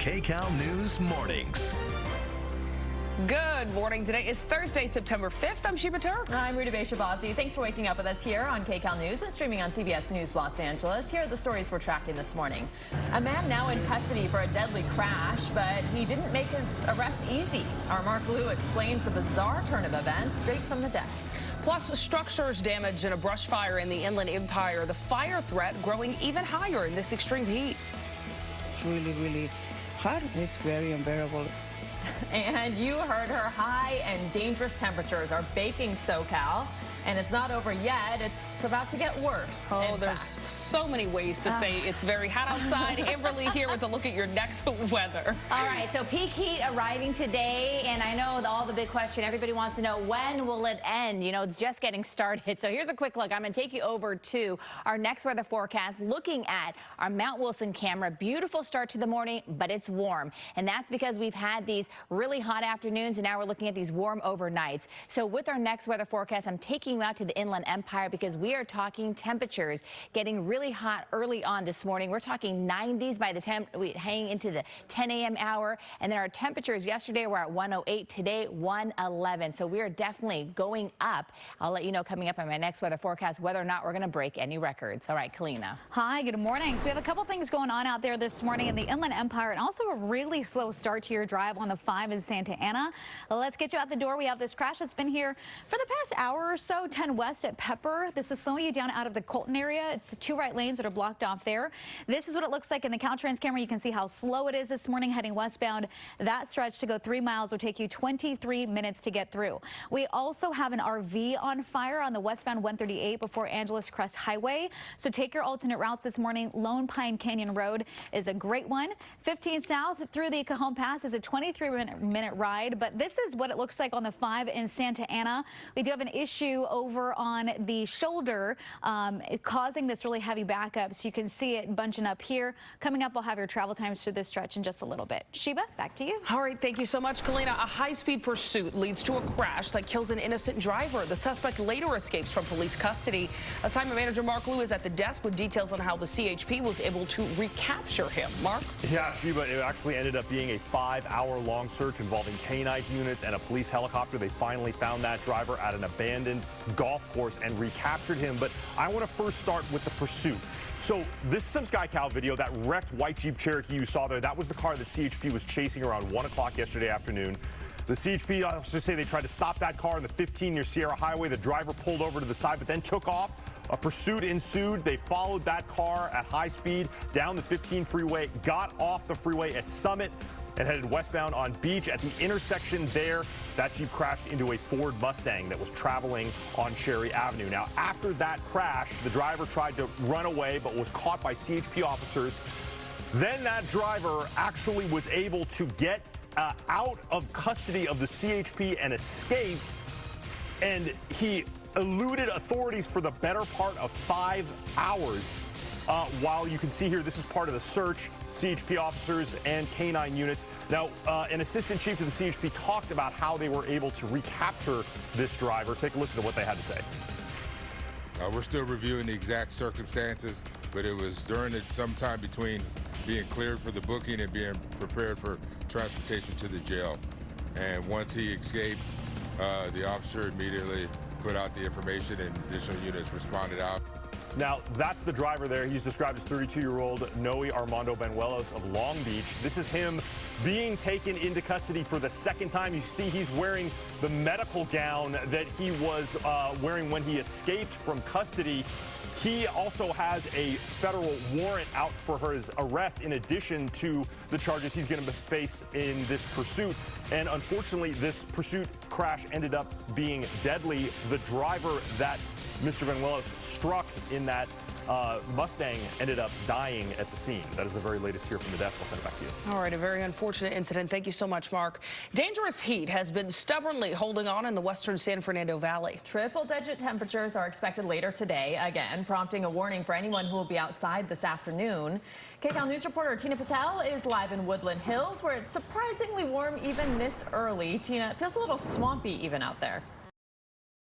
KCAL News Mornings. Good morning. Today is Thursday, September 5th. I'm Sheba Turk. I'm Ruta Shabazi. Thanks for waking up with us here on KCAL News and streaming on CBS News Los Angeles. Here are the stories we're tracking this morning. A man now in custody for a deadly crash, but he didn't make his arrest easy. Our Mark Liu explains the bizarre turn of events straight from the desk. Plus, structures damaged in a brush fire in the Inland Empire. The fire threat growing even higher in this extreme heat. It's really hot. It's very unbearable. And you heard her. High and dangerous temperatures are baking SoCal. And it's not over yet. It's about to get worse. Oh, there's so many ways to say it's very hot outside. Amberly here with a look at your next weather. All right, so peak heat arriving today. And I know all the big question, everybody wants to know, when will it end? You know, it's just getting started. So here's a quick look. I'm going to take you over to our next weather forecast, looking at our Mount Wilson camera. Beautiful start to the morning, but it's warm. And that's because we've had these really hot afternoons, and now we're looking at these warm overnights. So with our next weather forecast, I'm taking you out to the Inland Empire because we are talking temperatures getting really hot early on this morning. We're talking 90s by the time we hang into the 10 a.m. hour. And then our temperatures yesterday were at 108, today 111. So we are definitely going up. I'll let you know coming up on my next weather forecast whether or not we're going to break any records. All right, Kalina. Hi, good morning. So we have a couple things going on out there this morning in the Inland Empire, and also a really slow start to your drive on the 5 in Santa Ana. Let's get you out the door. We have this crash that's been here for the past hour or so. 10 west at Pepper. This is slowing you down out of the Colton area. It's the 2 right lanes that are blocked off there. This is what it looks like in the Caltrans camera. You can see how slow it is this morning heading westbound. That stretch to go 3 miles will take you 23 minutes to get through. We also have an RV on fire on the westbound 138 before Angeles Crest Highway. So take your alternate routes this morning. Lone Pine Canyon Road is a great one. 15 south through the Cajon Pass is a 23-minute ride, but this is what it looks like on the 5 in Santa Ana. We do have an issue over on the shoulder causing this really heavy backup, so you can see it bunching up here. Coming up, we'll have your travel times through this stretch in just a little bit. Sheba, back to you. All right, thank you so much, Kalina. A high-speed pursuit leads to a crash that kills an innocent driver. The suspect later escapes from police custody. Assignment manager Mark Liu is at the desk with details on how the CHP was able to recapture him. Mark? Yeah, Sheba, it actually ended up being a 5-hour-long search involving canine units and a police helicopter. They finally found that driver at an abandoned golf course and recaptured him. But I want to first start with the pursuit. So this is some SkyCal video. That wrecked white Jeep Cherokee you saw there, that was the car that CHP was chasing around 1 o'clock yesterday afternoon. The CHP officers say they tried to stop that car on the 15 near Sierra Highway. The driver pulled over to the side but then took off. A pursuit ensued. They followed that car at high speed down the 15 freeway, got off the freeway at Summit, and headed westbound on Beach. At the intersection there, that Jeep crashed into a Ford Mustang that was traveling on Cherry Avenue. Now, after that crash, the driver tried to run away but was caught by CHP officers. Then that driver actually was able to get out of custody of the CHP and escape, and he eluded authorities for the better part of 5 hours. While you can see here, this is part of the search, CHP officers and canine units. Now, an assistant chief to the CHP talked about how they were able to recapture this driver. Take a listen to what they had to say. We're still reviewing the exact circumstances, but it was during sometime between being cleared for the booking and being prepared for transportation to the jail. And once he escaped, the officer immediately put out the information and additional units responded out. Now, that's the driver there. He's described as 32-year-old Noe Armando Benuelos of Long Beach. This is him being taken into custody for the second time. You see he's wearing the medical gown that he was wearing when he escaped from custody. He also has a federal warrant out for his arrest in addition to the charges he's going to face in this pursuit. And unfortunately, this pursuit crash ended up being deadly. The driver that Mr. Benuelos struck in that Mustang ended up dying at the scene. That is the very latest here from the desk. I'll send it back to you. All right, a very unfortunate incident. Thank you so much, Mark. Dangerous heat has been stubbornly holding on in the western San Fernando Valley. Triple-digit temperatures are expected later today, again, prompting a warning for anyone who will be outside this afternoon. KCAL News reporter Tina Patel is live in Woodland Hills, where it's surprisingly warm even this early. Tina, it feels a little swampy even out there.